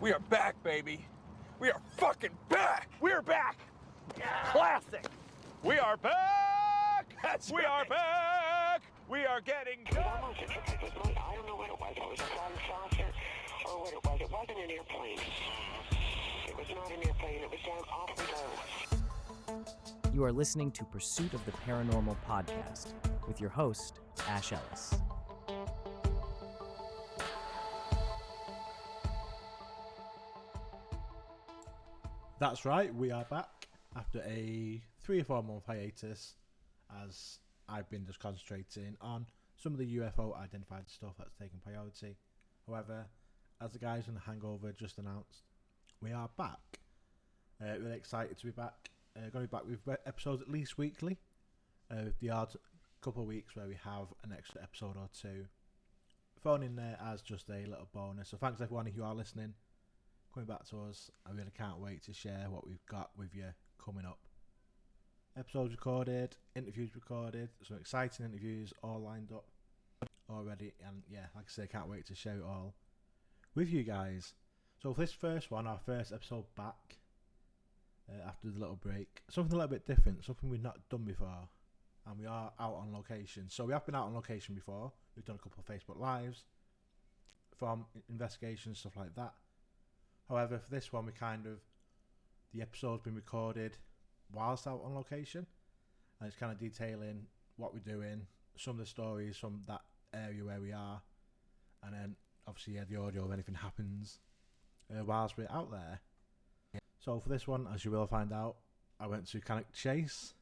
We are back, baby. We are fucking back. We're back. Yeah. Classic. We are back. That's we right. are back. We are getting I don't know what it was. It was a flying saucer or what it was. It wasn't an airplane. It was not an airplane. It was down awfully low. You are listening to Pursuit of the Paranormal podcast with your host, Ash Ellis. That's right, we are back after a 3 or 4 month hiatus, as I've been just concentrating on some of the UFO identified stuff that's taken priority. However, as the guys in the Hangover just announced, we are back. Really excited to be back. Going to be back with episodes at least weekly. The odd couple of weeks where we have an extra episode or two thrown in there as just a little bonus. So thanks everyone if you are listening, coming back to us. I really can't wait to share what we've got with you coming up. Episodes recorded, interviews recorded, some exciting interviews all lined up already, and yeah, like I say, can't wait to share it all with you guys. So for this first one, our first episode back after the little break, something a little bit different, something we've not done before, and we are out on location. So we have been out on location before. We've done a couple of Facebook Lives from investigations, stuff like that. However, for this one, the episode's been recorded whilst out on location, and it's kind of detailing what we're doing, some of the stories from that area where we are, and then obviously the audio if anything happens whilst we're out there. So for this one, as you will find out, I went to Cannock Chase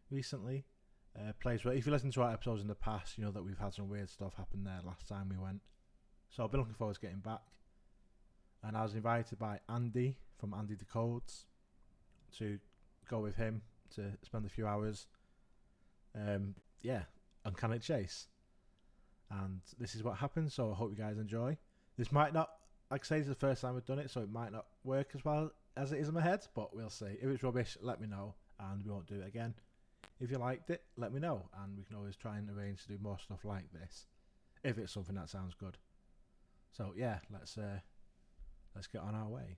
recently, a place where if you listen to our episodes in the past, you know that we've had some weird stuff happen there last time we went. So I've been looking forward to getting back. And I was invited by Andy from Andy the Codes to go with him to spend a few hours on Cannock Chase. And this is what happened, so I hope you guys enjoy. This might not, like I say, this is the first time we've done it, so it might not work as well as it is in my head, but we'll see. If it's rubbish, let me know, and we won't do it again. If you liked it, let me know, and we can always try and arrange to do more stuff like this, if it's something that sounds good. So yeah, let's get on our way.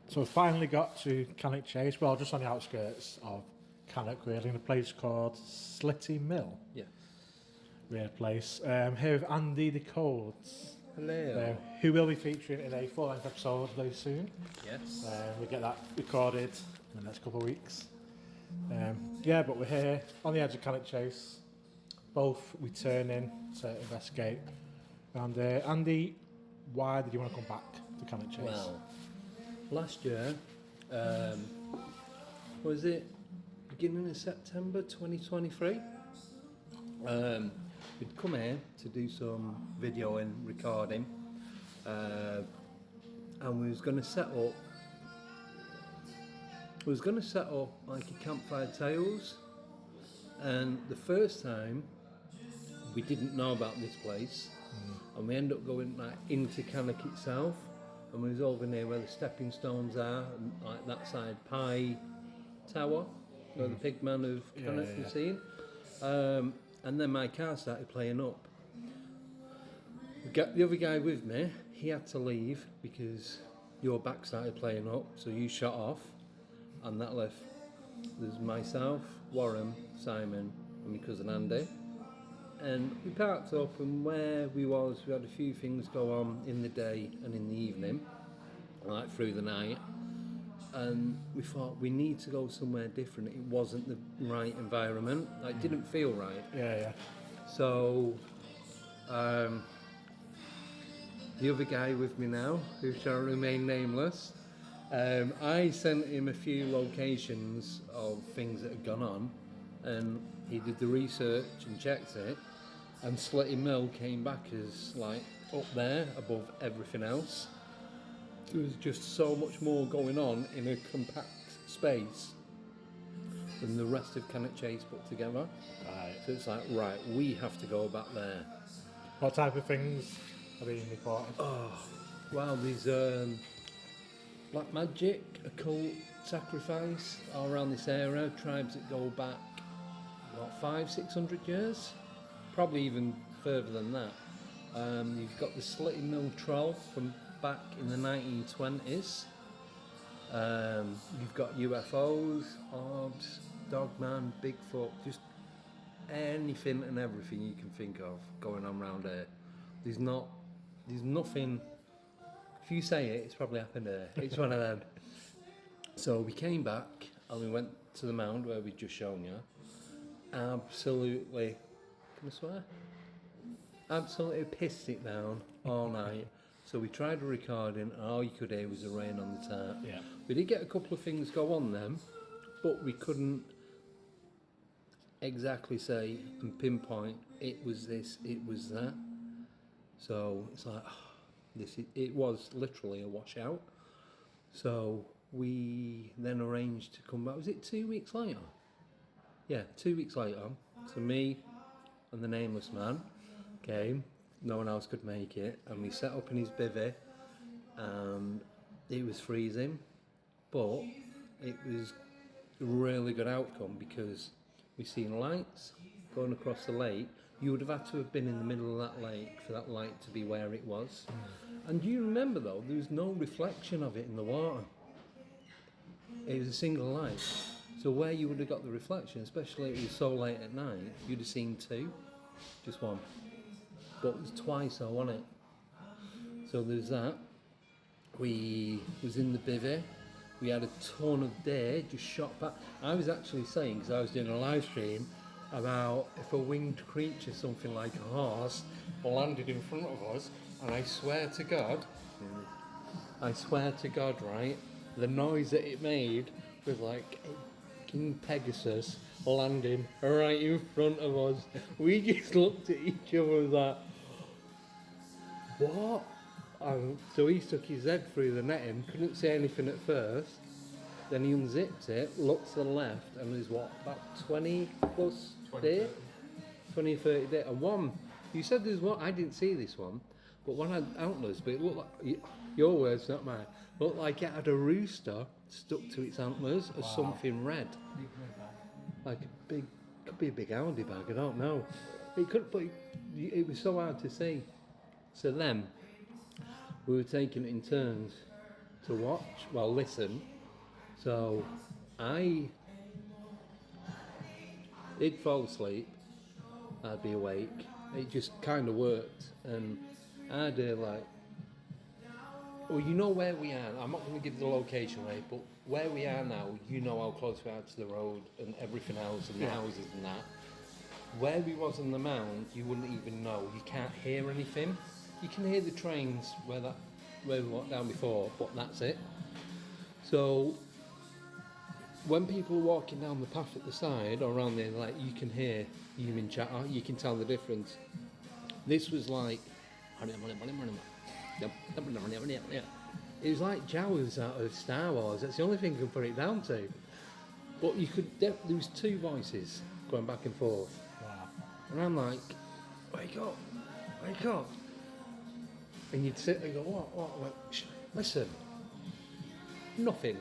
So we finally got to Cannock Chase, well, just on the outskirts of Cannock, really, in a place called Slitty Mill. Yeah. Weird place. Here with Andy the Codes. Hello. Who will be featuring in a full-length episode very soon. Yes. We'll get that recorded in the next couple of weeks. But we're here on the edge of Cannock Chase, both returning to investigate. And Andy, why did you want to come back to Cannock Chase? Well, last year, was it beginning of September 2023? We'd come here to do some video and recording, and we was going to set up like a campfire tales. And the first time we didn't know about this place, and we ended up going like into Cannock itself, and we was over near where the stepping stones are, and like that side Pie Tower, where the pigman of Cannock was seen. And then my car started playing up. We got the other guy with me, he had to leave because your back started playing up, so you shut off, and that left there's myself, Warren, Simon, and my cousin Andy. And we parked up, and where we had a few things go on in the day and in the evening, like through the night. And we thought we need to go somewhere different. It wasn't the right environment. Like, it didn't feel right. Yeah. So, the other guy with me now, who shall remain nameless, I sent him a few locations of things that had gone on, and he did the research and checked it, and Slitty Mill came back as like up there above everything else. There was just so much more going on in a compact space than the rest of Cannock Chase put together. Right. So it's like, right, we have to go back there. What type of things are being reported? Wow, there's black magic, occult sacrifice all around this area. Tribes that go back, what, 500-600 years? Probably even further than that. You've got the Slitty Mill Troll from back in the 1920s. You've got UFOs, orbs, Dogman, Bigfoot, just anything and everything you can think of going on around here. There's nothing. If you say it, it's probably happened here. It's one of them. So we came back and we went to the mound where we'd just shown you. Absolutely, can I swear? Absolutely pissed it down all night. So we tried a recording and all you could hear was the rain on the tap. Yeah. We did get a couple of things go on then, but we couldn't exactly say and pinpoint it was this, it was that. So it's like, it was literally a washout. So we then arranged to come back. Was it 2 weeks later? Yeah, 2 weeks later. So me and the nameless man came. No one else could make it, and we set up in his bivvy, and it was freezing, but it was a really good outcome because we seen lights going across the lake. You would have had to have been in the middle of that lake for that light to be where it was. And you remember though, there was no reflection of it in the water. It was a single light. So where you would have got the reflection, especially if it was so late at night, you'd have seen two, just one. But it was twice though, wasn't it? So there's that. We was in the bivvy. We had a ton of deer just shot back. I was actually saying, because I was doing a live stream, about if a winged creature, something like a horse, landed in front of us, and I swear to God, right, the noise that it made was like King Pegasus landing right in front of us. We just looked at each other and was like, what? So he stuck his head through the netting, couldn't say anything at first, then he unzips it, looks to the left, and there's what, about 20 plus deer? 20, 30 deer. And one, you said there's one, I didn't see this one, but one had antlers, but it looked like, your words, not mine, looked like it had a rooster stuck to its antlers as something red. Like a big, could be a big Audi bag, I don't know. It could, but it was so hard to see. So then, we were taking it in turns to watch, well, listen. So I did fall asleep, I'd be awake. It just kind of worked, and I'd like, well, you know where we are. I'm not going to give the location away, but where we are now, you know how close we are to the road and everything else and the houses and that. Where we was on the mound, you wouldn't even know. You can't hear anything. You can hear the trains where we walked down before, but that's it. So when people are walking down the path at the side or around there, like, you can hear human chatter, you can tell the difference. This was like, it was like Jawas out of Star Wars. That's the only thing I can put it down to. But you could, there was two voices going back and forth. Wow. And I'm like, wake up, wake up. And you'd sit and go, what? Listen, nothing.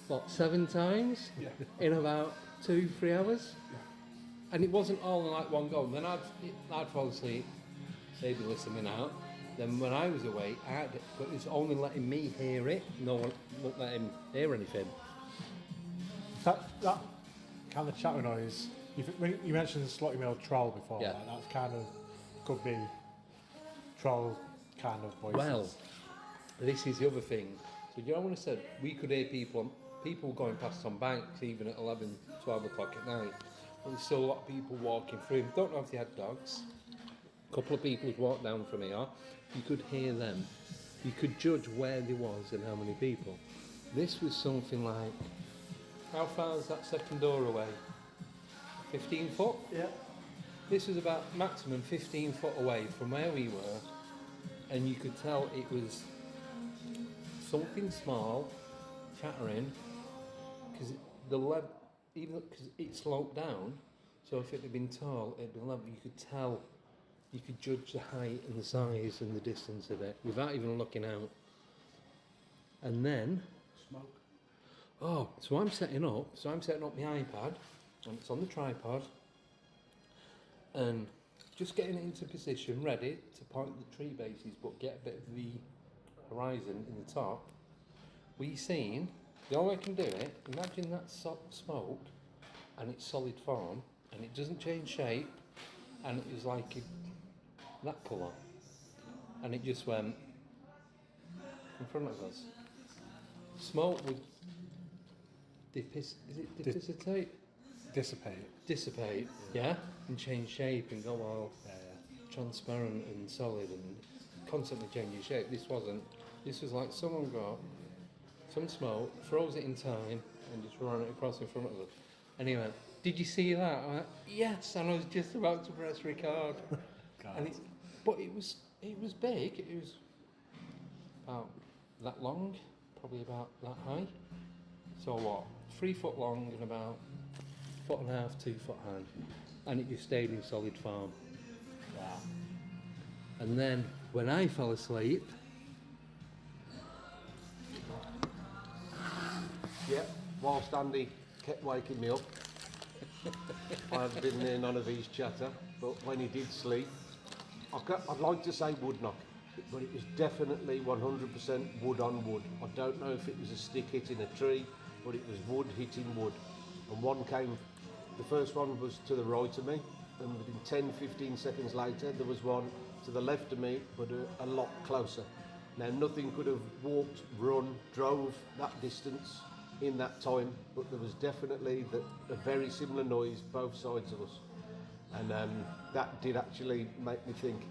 What, 7 times in about 2-3 hours? And it wasn't all in like one go. And then I'd fall asleep, they'd be listening out. Then when I was awake, but it's only letting me hear it. No one won't let him hear anything. That kind of chatter noise. You mentioned the Slotty Mill Troll before. Yeah. Like, that's kind of could be troll kind of voices. Well, this is the other thing. So you know when I said we could hear people going past on banks even at 11, 12 o'clock at night. But there's still a lot of people walking through. Don't know if they had dogs. A couple of people who'd walked down from here. You could hear them. You could judge where they was and how many people. This was something like, how far is that second door away? 15 foot? Yeah. This was about maximum 15 foot away from where we were, and you could tell it was something small chattering, because even because it sloped down, So if it had been tall, it'd been level. You could tell, you could judge the height and the size and the distance of it without even looking out. And then, Smoke. oh, so I'm setting up my iPad, and it's on the tripod, and just getting it into position, ready to point the tree bases, but get a bit of the horizon in the top. We seen, the only way I can do it, imagine that smoke, and it's solid form, and it doesn't change shape, and it was like that colour, and it just went in front of us. Smoke would dissipate, yeah, and change shape and go all transparent and solid and constantly changing shape. This wasn't. This was like someone got some smoke, froze it in time, and just ran it across in front of us. Anyway, did you see that? I went, yes, and I was just about to press record. And it was big. It was about that long, probably about that high. So what? 3 foot long and about 1.5 foot, 2 foot high, and it just stayed in solid form. Wow. And then when I fell asleep, yeah, whilst Andy kept waking me up, I have been near none of his chatter, but when he did sleep, I'd like to say wood knock, but it was definitely 100% wood on wood. I don't know if it was a stick hitting a tree, but it was wood hitting wood. And the first one was to the right of me, and within 10-15 seconds later there was one to the left of me, but a lot closer. Now nothing could have walked, run, drove that distance in that time, but there was definitely a very similar noise both sides of us, and that did actually make me think.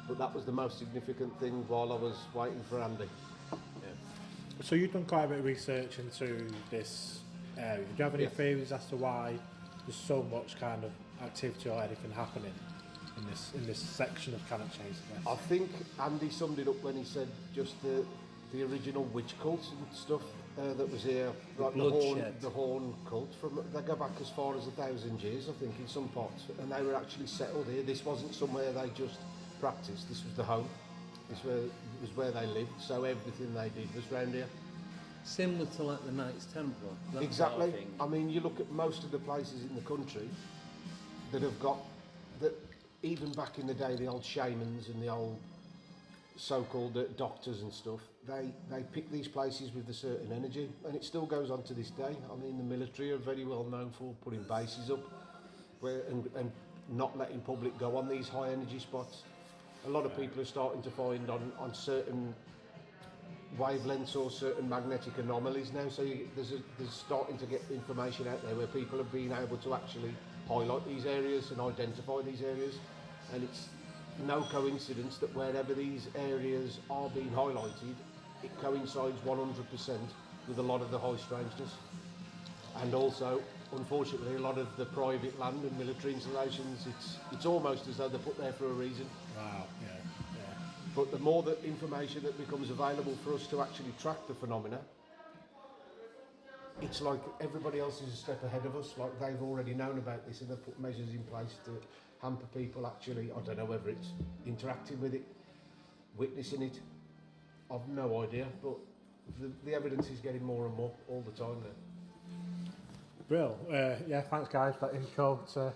But that was the most significant thing while I was waiting for Andy. So you've done quite a bit of research into this area. Do you have any theories as to why there's so much kind of activity or anything happening in this section of Cannock Chase? I think Andy summed it up when he said just the original witch cults and stuff that was here, like the horn cult. They go back as far as 1,000 years, I think, in some parts, and they were actually settled here. This wasn't somewhere they just practiced. This was the home. This was where they lived. So everything they did was round here. similar to like the Knights Templar. Exactly. I mean, you look at most of the places in the country that have got that. Even back in the day, the old shamans and the old so-called doctors and stuff, they pick these places with a certain energy, and it still goes on to this day. I mean, the military are very well known for putting bases up and not letting public go on these high energy spots. A lot of people are starting to find on certain wavelengths or certain magnetic anomalies now, so there's starting to get information out there where people are being able to actually highlight these areas and identify these areas, and it's no coincidence that wherever these areas are being highlighted, it coincides 100% with a lot of the high strangeness. And also, unfortunately, a lot of the private land and military installations, it's almost as though they're put there for a reason. Wow, yeah. But the more that information that becomes available for us to actually track the phenomena, it's like everybody else is a step ahead of us. Like they've already known about this and they've put measures in place to hamper people actually, I don't know whether it's interacting with it, witnessing it, I've no idea, but the evidence is getting more and more all the time now. Brill. Yeah, thanks guys for that intro to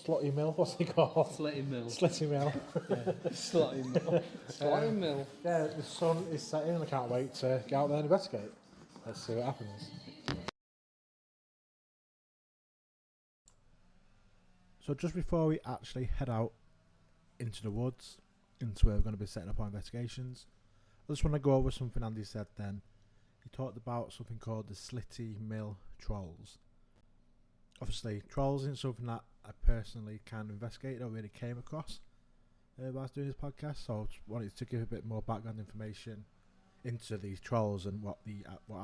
Slotty Mill. What's it called? Slitty Mill. Slitty Mill. Slotty Mill. Slotty Mill. Yeah, the sun is setting and I can't wait to get out there and investigate. Let's see what happens. So just before we actually head out into the woods, into where we're going to be setting up our investigations, I just want to go over something Andy said then. He talked about something called the Slitty Mill Trolls. Obviously, trolls isn't something that I personally kind of investigated or really came across while I was doing this podcast, so I just wanted to give a bit more background information into these trolls and what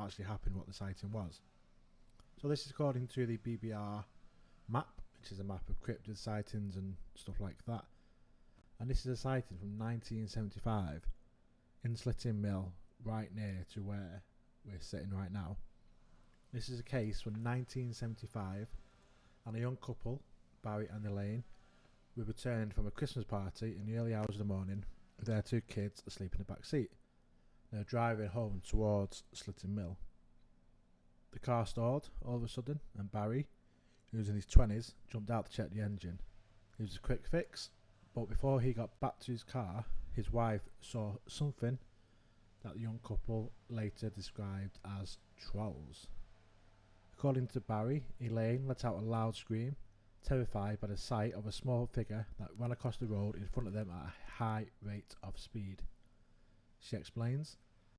actually happened, what the sighting was. So this is according to the BBR map, which is a map of cryptid sightings and stuff like that. And this is a sighting from 1975 in Slitty Mill, right near to where we're sitting right now. This is a case from 1975 and a young couple, Barry and Elaine, were returning from a Christmas party in the early hours of the morning with their 2 kids asleep in the back seat. They were driving home towards Slitting Mill. The car stalled all of a sudden, and Barry, who was in his 20s, jumped out to check the engine. It was a quick fix, but before he got back to his car, his wife saw something that the young couple later described as trolls. According to Barry, Elaine let out a loud scream, terrified by the sight of a small figure that ran across the road in front of them at a high rate of speed. She explains,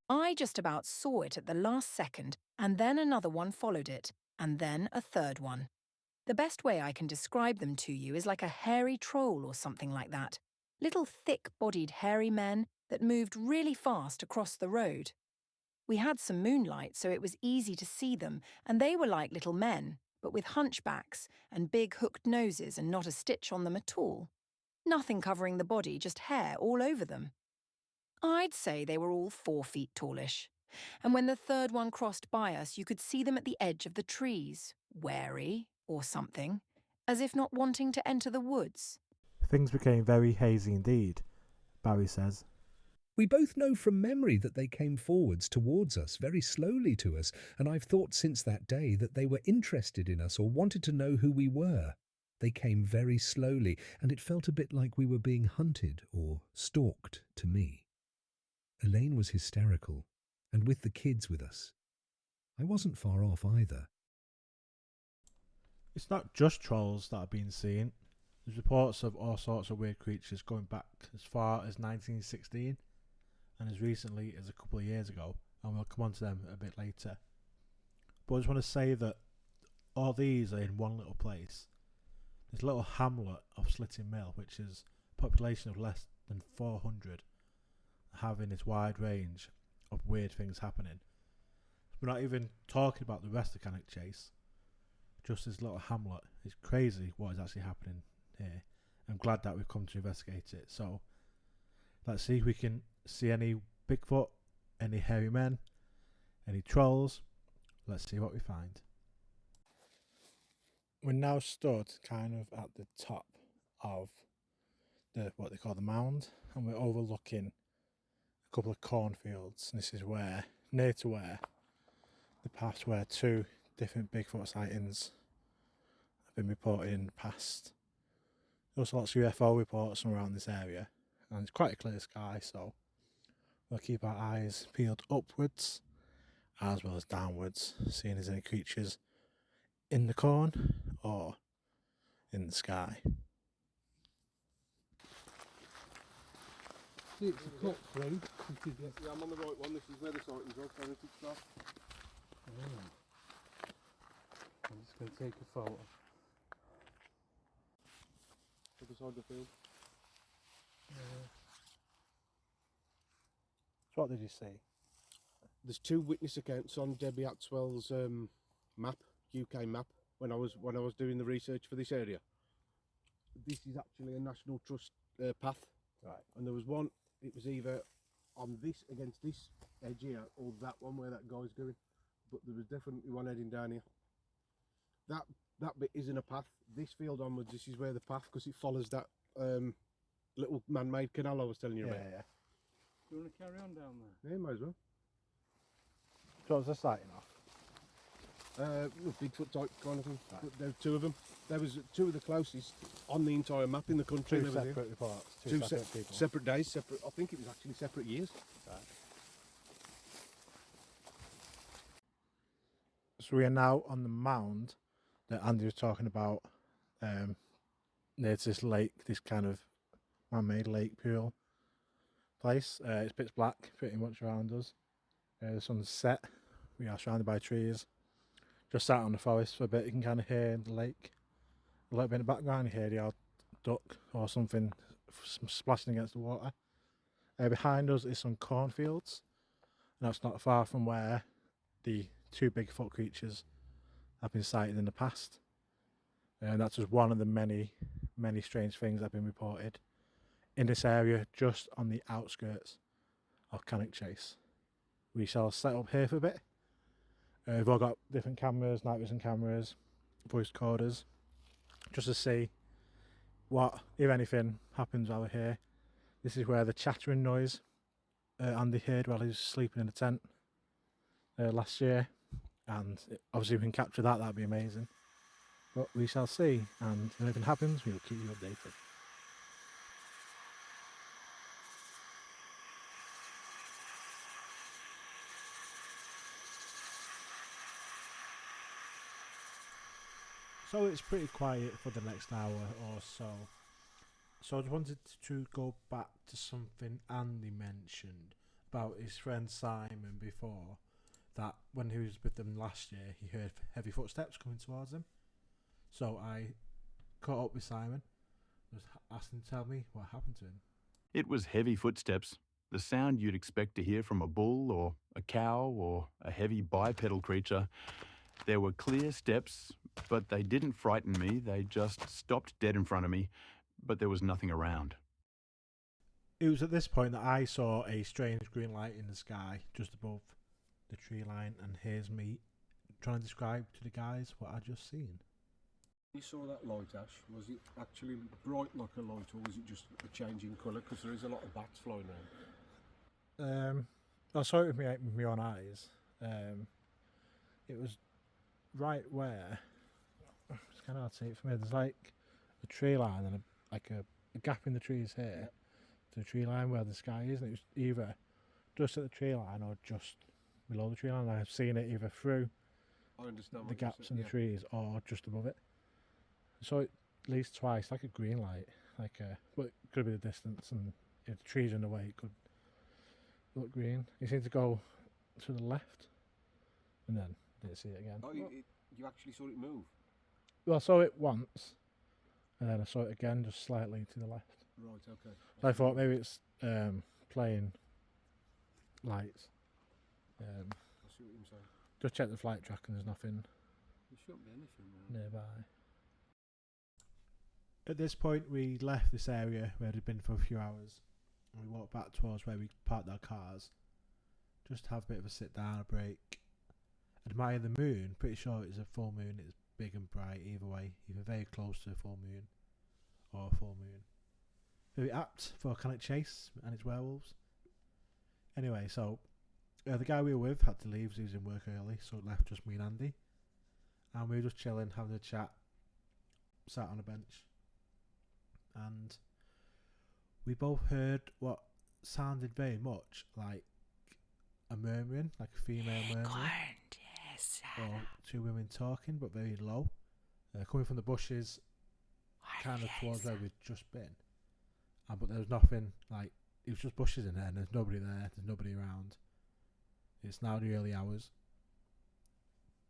I just about saw it at the last second, and then another one followed it, and then a third one. The best way I can describe them to you is like a hairy troll or something like that. Little thick-bodied hairy men that moved really fast across the road. We had some moonlight, so it was easy to see them, and they were like little men, but with hunchbacks and big hooked noses and not a stitch on them at all. Nothing covering the body, just hair all over them. I'd say they were all 4 feet tallish. And when the third one crossed by us, you could see them at the edge of the trees, wary or something, as if not wanting to enter the woods. things became very hazy indeed, Barry says. We both know from memory that they came forwards towards us, very slowly to us, and I've thought since that day that they were interested in us or wanted to know who we were. They came very slowly, and it felt a bit like we were being hunted or stalked to me. Elaine was hysterical, and with the kids with us. I wasn't far off either. It's not just trolls that are being seen. There's reports of all sorts of weird creatures going back as far as 1916 and as recently as a couple of years ago, and we'll come on to them a bit later. But I just want to say that all these are in one little place. This little hamlet of Slitting Mill, which is a population of less than 400, having this wide range of weird things happening. We're not even talking about the rest of Cannock Chase. Just this little hamlet. It's crazy what is actually happening here. I'm glad that we've come to investigate it. So let's see if we can see any Bigfoot, any hairy men, any trolls. Let's see what we find. We're now stood kind of at the top of what they call the mound, and we're overlooking a couple of cornfields. And this is where, near to where, the past where 2 different Bigfoot sightings have been reported in the past. There's also lots of UFO reports around this area, and it's quite a clear sky, so we'll keep our eyes peeled upwards as well as downwards, seeing if there's any creatures in the corn or in the sky. It's a cut through. Yeah, I'm on the right one. This is where the sightings are. So it's stuff. I'm just going to take a photo. Other side of the field. So what did you see? There's 2 witness accounts on Debbie Atwell's map, UK map, when I was doing the research for this area. This is actually a National Trust path, Right. and there was one. It was either on this against this edge here, or that one where that guy's going. But there was definitely one heading down here. That bit isn't a path. This field onwards, this is where the path, because it follows that little man-made canal I was telling you about. Yeah. Do you want to carry on down there? Yeah, might as well. So what was the sighting off? Bigfoot type kind of thing. Right. But there were 2 of them. There was 2 of the closest on the entire map in the country. 2 separate reports, 2 separate people. Separate days, separate. I think it was actually separate years. Right. So we are now on the mound that Andy was talking about, near to this lake, this kind of man-made lake pool place. It's pitch black pretty much around us. The sun's set. We are surrounded by trees. Just sat on the forest for a bit. You can kind of hear the lake a little bit in the background. You hear the odd duck or something splashing against the water. Behind us is some cornfields, and that's not far from where the 2 Bigfoot creatures have been sighted in the past. And that's just one of the many, many strange things that have been reported in this area, just on the outskirts of Cannock Chase. We shall set up here for a bit. We've all got different cameras, night vision cameras, voice recorders. just to see what, if anything, happens while we're here. This is where the chattering noise Andy heard while he was sleeping in the tent last year, and obviously if we can capture that, that'd be amazing. But we shall see, and if anything happens, we'll keep you updated. So it's pretty quiet for the next hour or so. So I just wanted to go back to something Andy mentioned about his friend Simon before, that when he was with them last year, he heard heavy footsteps coming towards him. So I caught up with Simon, just asked him to tell me what happened to him. It was heavy footsteps, the sound you'd expect to hear from a bull or a cow or a heavy bipedal creature. There were clear steps, but they didn't frighten me. They just stopped dead in front of me, but there was nothing around. It was at this point that I saw a strange green light in the sky just above the tree line, and here's me trying to describe to the guys what I'd just seen. You saw that light, Ash. Was it actually bright like a light, or was it just a change in colour? Because there is a lot of bats flying around. I saw it with my own eyes. It was right where, it's kind of hard to see it from here. There's like a tree line and a gap in the trees here to the tree line where the sky is, and it was either just at the tree line or just below the tree line. I've seen it either through the gaps in the trees or just above it. So it at least twice, like a green light, but it could be the distance, and if the trees are in the way, it could look green. It seemed to go to the left, and then didn't see it again. Oh, you actually saw it move? Well, I saw it once, and then I saw it again, just slightly to the left. Right, okay. So I thought maybe it's playing lights. I see what you're saying. Just check the flight track, and there's nothing There shouldn't be anything nearby. At this point, we left this area where we'd been for a few hours, and we walked back towards where we parked our cars, just to have a bit of a sit down, a break, admire the moon. Pretty sure it's a full moon. It's big and bright either way, either very close to a full moon or a full moon. Very apt for Cannock Chase and its werewolves. Anyway, so the guy we were with had to leave, so he was in work early, so it left just me and Andy, and we were just chilling, having a chat, sat on a bench, and we both heard what sounded very much like a murmuring, like a female murmuring, or two women talking, but very low, coming from the bushes, kind of towards where we'd just been. But there was nothing, like, it was just bushes in there, and there's nobody there, there's nobody around. It's now the early hours,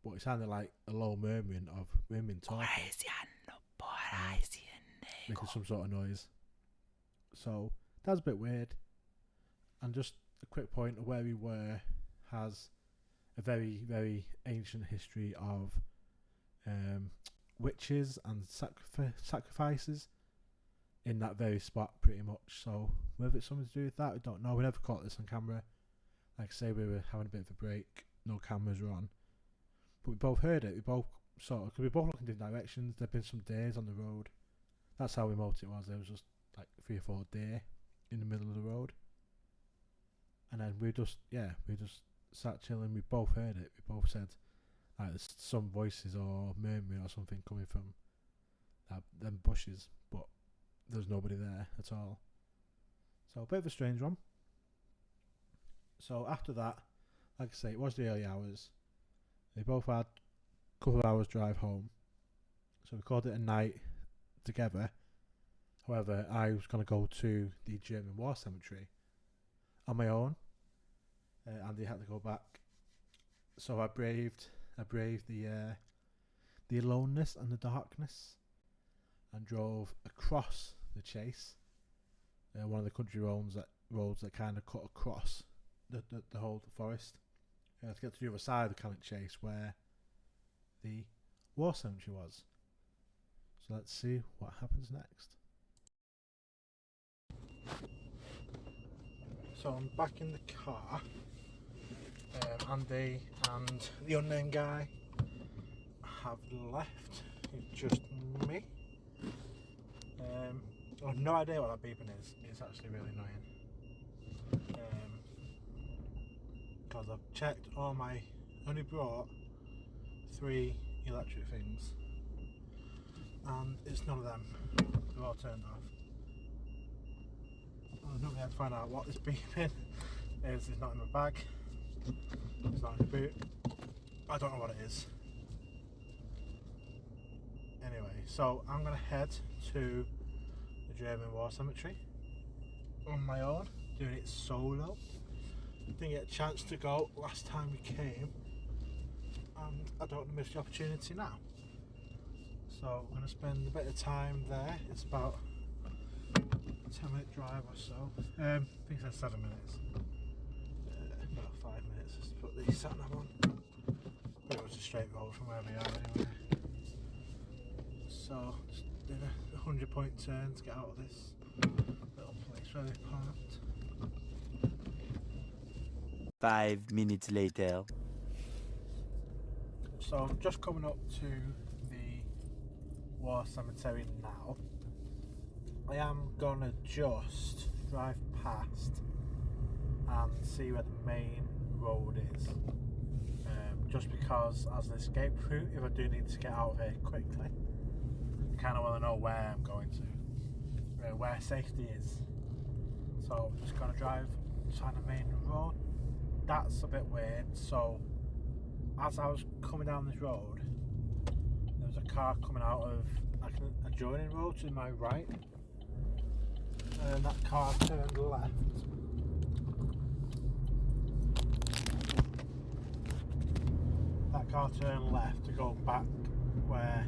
but it sounded like a low murmuring of women talking, making some sort of noise. So that's a bit weird. And just a quick point of where we were has a very, very ancient history of witches and sacrifices in that very spot, pretty much. So whether it's something to do with that, we don't know. We never caught this on camera. Like I say, we were having a bit of a break, no cameras were on, but we both heard it. We both because we both looked in different directions. There'd been some deers on the road. That's how remote it was. There was just like 3 or 4 deer in the middle of the road, and then we just sat chilling. We both heard it. We both said, like, there's some voices or murmuring or something coming from them bushes, but there's nobody there at all. So a bit of a strange one. So after that, like I say, it was the early hours. We both had a couple of hours drive home, so we called it a night together. However, I was going to go to the German war cemetery on my own. Andy had to go back, so I braved the aloneness and the darkness, and drove across the chase, one of the country roads that kind of cut across the whole forest, to get to the other side of the Cannock Chase where the war cemetery was. So let's see what happens next. So I'm back in the car. Andy and the unnamed guy have left. It's just me. I have no idea what that beeping is. It's actually really annoying. Because I've checked all my... only brought 3 electric things. And it's none of them. They're all turned off. I've not been able to find out what this beeping is. It's not in my bag. It's not in the boot. I don't know what it is. Anyway, so I'm going to head to the German War Cemetery on my own, doing it solo. Didn't get a chance to go last time we came, and I don't want to miss the opportunity now. So I'm going to spend a bit of time there. It's about a 10-minute drive or so. I think it's 7 minutes. About 5 minutes. Just put the sat nav on. But it was a straight road from where we are anyway. So just did a 100-point turn to get out of this little place where we parked. 5 minutes later. So I'm just coming up to the War Cemetery now. I am gonna just drive past and see where the main road is. Just because as an escape route, if I do need to get out of here quickly, I kind of want to know where I'm going to, where safety is. So I'm just going to drive, find the main road. That's a bit weird. So as I was coming down this road, there was a car coming out of like an adjoining road to my right, and that car turned left. That car turned left to go back where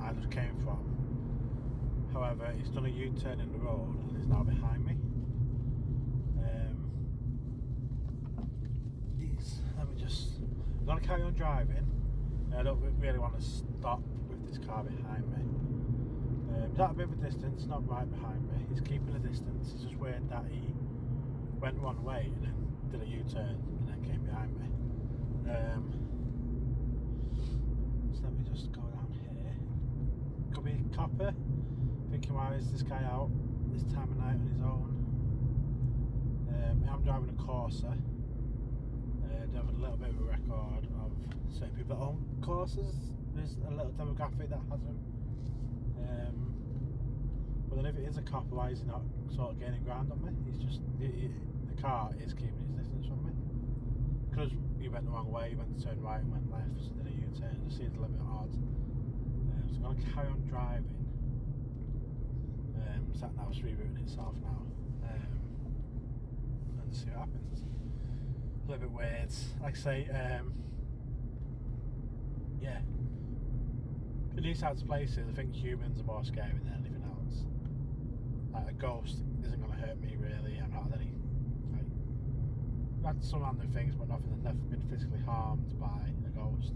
I just came from. However, it's done a U-turn in the road and is now behind me. I'm going to carry on driving. I don't really want to stop with this car behind me. He's at a bit of a distance, not right behind me. He's keeping a distance. It's just weird that he went one way and then did a U-turn and then came behind me. So let me just go down here. Could be a copper. Thinking, why is this guy out this time of night on his own? I'm driving a Corsa. Have a little bit of a record of certain people that own Corsas. There's a little demographic that has them. But then if it is a copper, why is he not sort of gaining ground on me? He's just the car is keeping its distance from me. Because he went the wrong way, he went to turn right and went left, so did a U-turn. It just seems a little bit odd. So I'm going to carry on driving. Sat nav's rerouting itself now, and see what happens. A little bit weird. Like I say, yeah. In these types of places, I think humans are more scary than anything else. Like a ghost isn't going to hurt me really. I'm not any. Like, I've had some random things, but nothing that's never been physically harmed by a ghost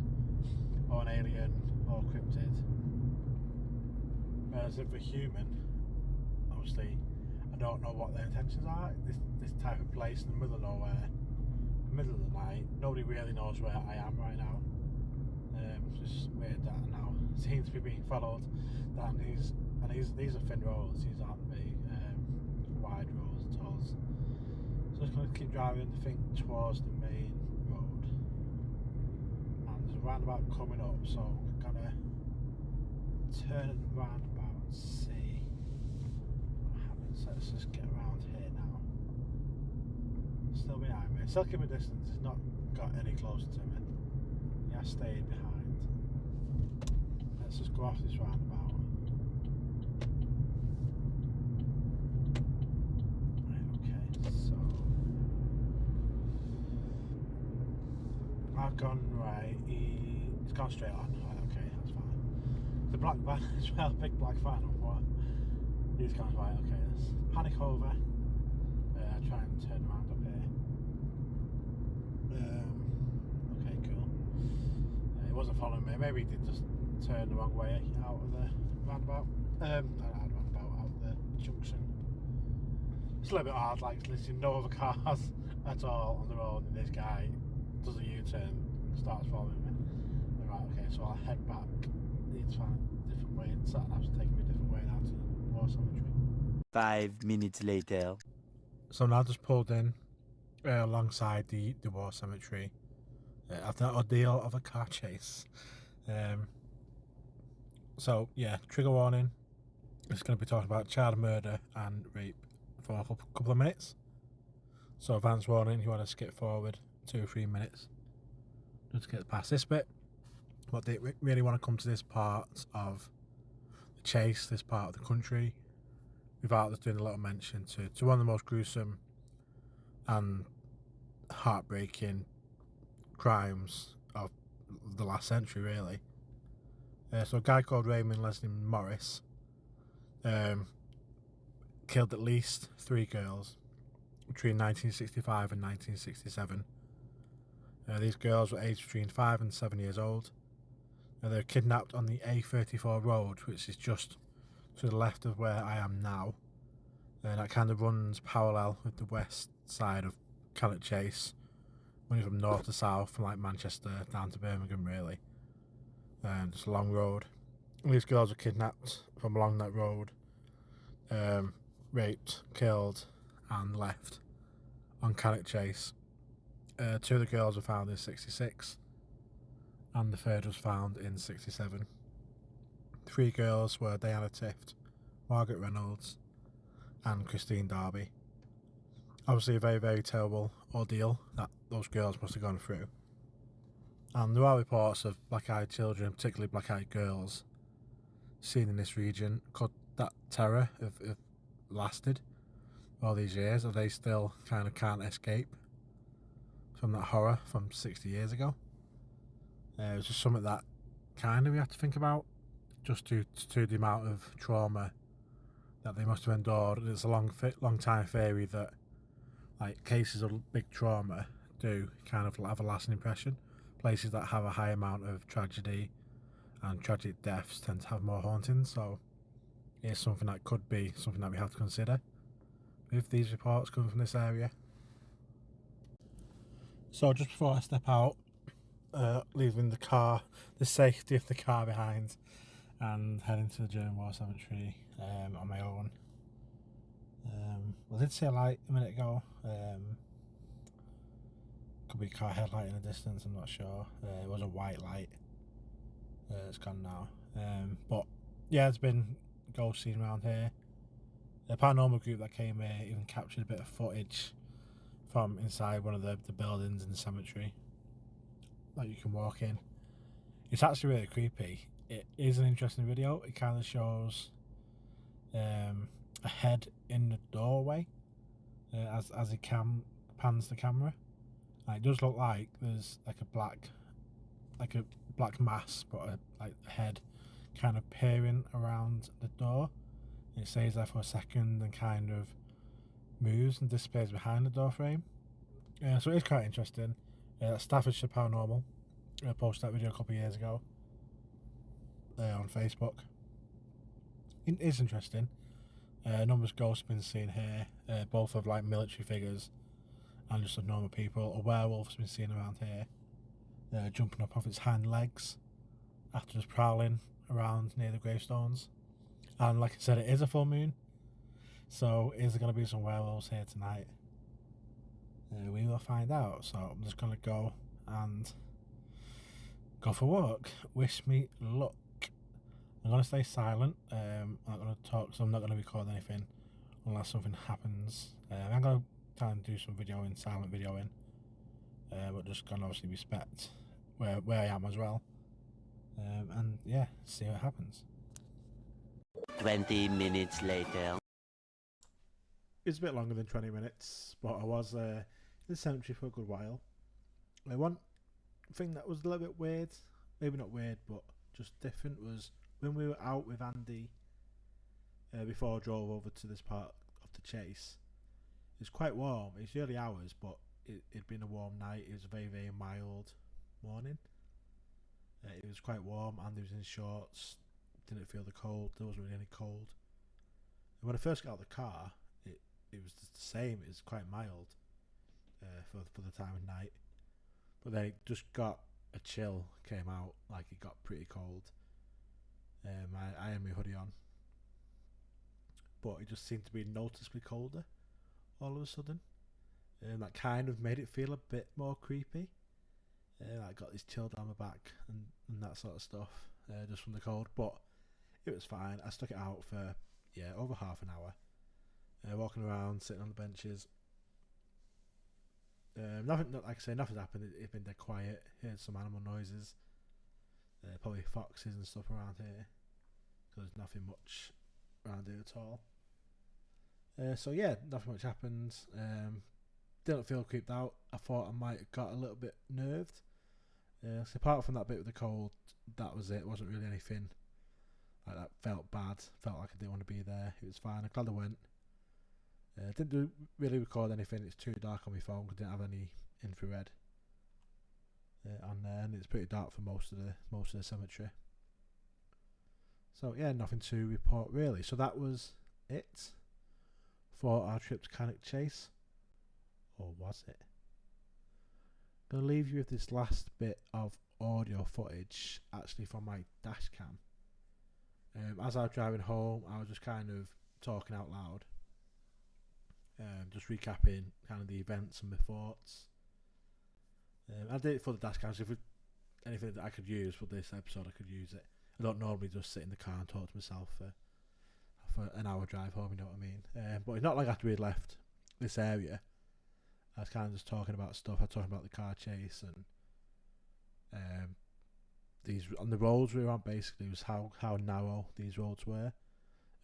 or an alien or cryptid. Whereas if a human, obviously, I don't know what their intentions are. This type of place in the middle of nowhere. Middle of the night, nobody really knows where I am right now. It's just weird that I now seem to be being followed down these are thin roads, these aren't really wide roads at all. So just going to keep driving, I think, towards the main road. And there's a roundabout coming up, so I'm gonna turn at the roundabout and see what happens. So let's just get around here now. Still behind me. Still keeping distance. He's not got any closer to me. He has stayed behind. Let's just go off this roundabout. Right, okay, so I've gone right. He's gone straight on. Right, okay, that's fine. The black van as well, big black van or what? He's gone right, okay, let's panic over. Try and turn around up here. Okay, cool. He wasn't following me. Maybe he did just turn the wrong way out of the roundabout. Out of the junction. It's a little bit hard, like listening no other cars at all on the road, and this guy does a U-turn and starts following me. Right, okay, so I'll head back. Need to find a different way. Sat nav's taking me a different way now to the War Cemetery. 5 minutes later. So now just pulled in alongside the war cemetery after that ordeal of a car chase. So yeah, trigger warning. It's going to be talking about child murder and rape for a couple of minutes. So advance warning, you want to skip forward 2 or 3 minutes just to get past this bit. But they really want to come to this part of the chase, this part of the country, without just doing a little mention to one of the most gruesome and heartbreaking crimes of the last century, really. So a guy called Raymond Leslie Morris killed at least 3 girls between 1965 and 1967. These girls were aged between 5 and 7 years old. They were kidnapped on the A34 road, which is just to the left of where I am now. That kind of runs parallel with the west side of Cannock Chase, running from north to south, from like Manchester down to Birmingham, really. Just a long road. And these girls were kidnapped from along that road, raped, killed, and left on Cannock Chase. 2 of the girls were found in 66, and the third was found in 67. 3 girls were Diana Tift, Margaret Reynolds, and Christine Darby. Obviously a very, very terrible ordeal that those girls must have gone through. And there are reports of black-eyed children, particularly black-eyed girls, seen in this region. Could that terror have lasted all these years? Or they still kind of can't escape from that horror from 60 years ago? It's just something that kind of we have to think about, just due to the amount of trauma that they must have endured. It's a long time theory that like cases of big trauma do kind of have a lasting impression. Places that have a high amount of tragedy and tragic deaths tend to have more hauntings, so it's something that could be something that we have to consider with these reports coming from this area. So just before I step out, leaving the safety of the car behind, and heading to the German War Cemetery on my own. I did see a light a minute ago. Could be a car headlight in the distance, I'm not sure. It was a white light. It's gone now. But yeah, there's been ghosts seen around here. The paranormal group that came here even captured a bit of footage from inside one of the buildings in the cemetery that you can walk in. It's actually really creepy. It is an interesting video. It kind of shows a head in the doorway as it pans the camera. And it does look like there's like a black mass, but like a head kind of peering around the door. It stays there for a second and kind of moves and disappears behind the door frame. So it is quite interesting. Staffordshire Paranormal posted that video a couple of years ago on Facebook. It is interesting. Numerous ghosts been seen here, both of like military figures and just of normal people. A werewolf's been seen around here, jumping up off its hind legs after just prowling around near the gravestones. And like I said, it is a full moon, so is there going to be some werewolves here tonight? We will find out. So I'm just going to go for a walk. Wish me luck. I'm going to stay silent. I'm not going to talk, so I'm not going to record anything unless something happens. I'm going to try and do some silent videoing, but just going to obviously respect where I am as well. And yeah, see what happens. 20 minutes later. It's a bit longer than 20 minutes, but I was in the cemetery for a good while. One thing that was a little bit weird, maybe not weird, but just different, was when we were out with Andy before I drove over to this part of the chase. It's quite warm. It's early hours, but it'd been a warm night. It was a very, very mild morning. It was quite warm. Andy was in shorts. Didn't feel the cold. There wasn't really any cold. And when I first got out of the car, it was just the same. It was quite mild for the time of night. But then it just got a chill came out. Like it got pretty cold. I had my hoodie on. but it just seemed to be noticeably colder all of a sudden. That kind of made it feel a bit more creepy. I got this chill down my back and that sort of stuff, just from the cold. But it was fine. I stuck it out for over half an hour, walking around, sitting on the benches. Nothing, like I say, nothing's happened. It's been dead quiet. Heard some animal noises, probably foxes and stuff around here, because there's nothing much around here at all. So yeah, nothing much happened. Didn't feel creeped out. I thought I might have got a little bit nerved. So apart from that bit with the cold, that was it. It wasn't really anything like that. Felt bad. Felt like I didn't want to be there. It was fine. I'm glad I went. Didn't really record anything. It's too dark on my phone because I didn't have any infrared on there, and it's pretty dark for most of the cemetery. So yeah, nothing to report really. So that was it for our trip to Cannock Chase. Or was it? I'm going to leave you with this last bit of audio footage, actually from my dash cam. As I was driving home, I was just kind of talking out loud, just recapping kind of the events and my thoughts. I did it for the dash cam, so if anything that I could use for this episode, I could use it. I don't normally just sit in the car and talk to myself for an hour drive home, you know what I mean? But it's not like after we'd left this area, I was kind of just talking about stuff. I was talking about the car chase and these on the roads we were on. Basically, was how narrow these roads were,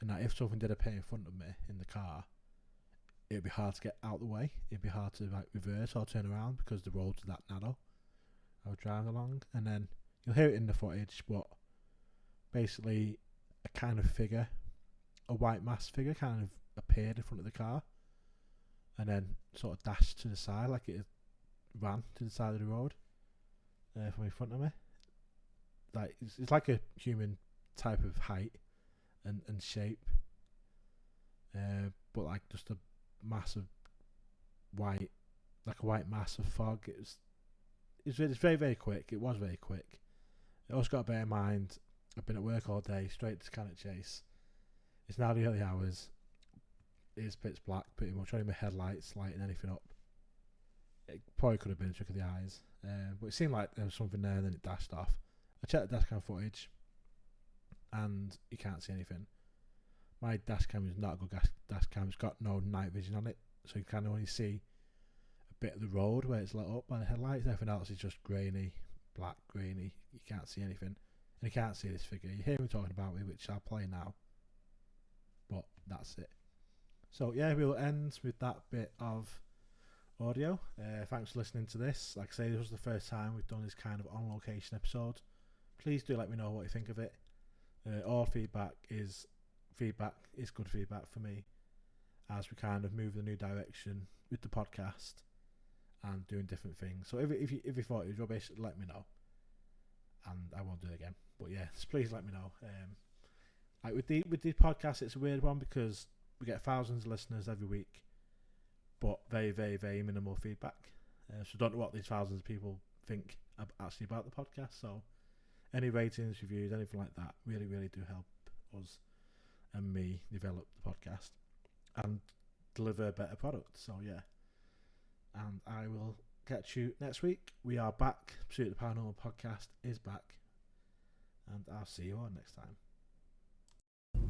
and that if something did appear in front of me in the car, it'd be hard to get out the way. It'd be hard to like reverse or turn around because the roads are that narrow. I was driving along, and then you'll hear it in the footage, but basically a kind of figure, a white masked figure, kind of appeared in front of the car, and then sort of dashed to the side, like it ran to the side of the road from in front of me. Like it's like a human type of height and shape, but like just a massive white, like a white mass of fog. It's very, very quick. It was very quick. I also got to bear in mind, I've been at work all day, straight to Cannock Chase. It's now the early hours. It's pitch black, pretty much. Only my headlights lighting anything up. It probably could have been a trick of the eyes, but it seemed like there was something there, and then it dashed off. I checked the dashcam footage, and you can't see anything. My dashcam is not a good dashcam. It's got no night vision on it, so you can only see a bit of the road where it's lit up by the headlights. Everything else is just grainy, black, grainy. You can't see anything, and you can't see this figure. You hear me talking about it, which I'll play now, but that's it. So yeah, we'll end with that bit of audio. Thanks for listening to this. Like I say, this was the first time we've done this kind of on location episode. Please do let me know what you think of it. All feedback is good feedback for me, as we kind of move in a new direction with the podcast and doing different things. So if you thought it was rubbish, let me know, and I won't do it again. But yeah, just please let me know. Like with the podcast, it's a weird one because we get thousands of listeners every week, but very, very, very minimal feedback. So don't know what these thousands of people think actually about the podcast. So any ratings, reviews, anything like that really, really do help us and me develop the podcast and deliver a better product. So yeah, and I will catch you next week. We are back. Pursuit of the Paranormal podcast is back, and I'll see you all next time.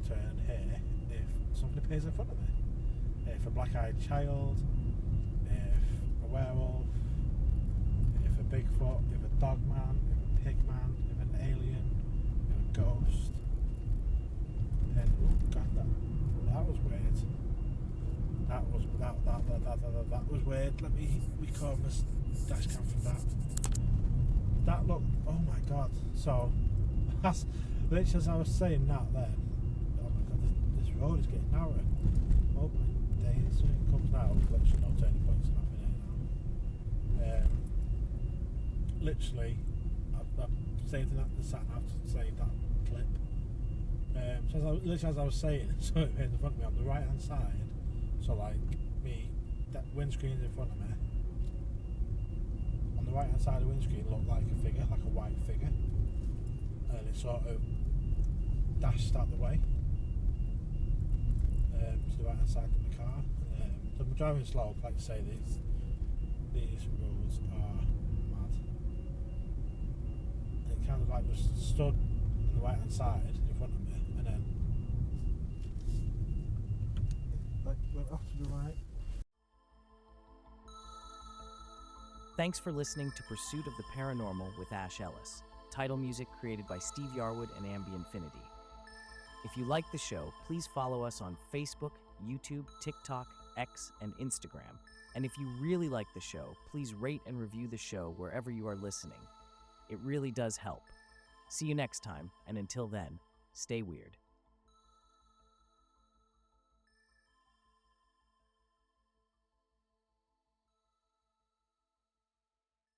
Turn here if something appears in front of me. If a black-eyed child, if a werewolf, if a Bigfoot, if a Dogman, if a pigman, if an alien, if a ghost. And oh god, that was weird. That was weird. Let me record this dash cam from that. That looked, oh my god. So that's literally as I was saying that then. Oh my god, this road is getting narrower. Oh my days, when it comes now, there's literally no turning points and nothing here now. Literally, I'm saving that the sat nav to save that clip. So as I was saying, so it was in front of me on the right hand side. So like that windscreen in front of me. On the right hand side of the windscreen looked like a figure, like a white figure, and it sort of dashed out the way. outside of my car. So I'm driving slow, like I say, these roads are mad. And it kind of like was stood on the right hand side in front of me, and then like went off to the right. Thanks for listening to Pursuit of the Paranormal with Ash Ellis. Title music created by Steve Yarwood and Ambienfinity. If you like the show, please follow us on Facebook, YouTube, TikTok, X, and Instagram. And if you really like the show, please rate and review the show wherever you are listening. It really does help. See you next time, and until then, stay weird.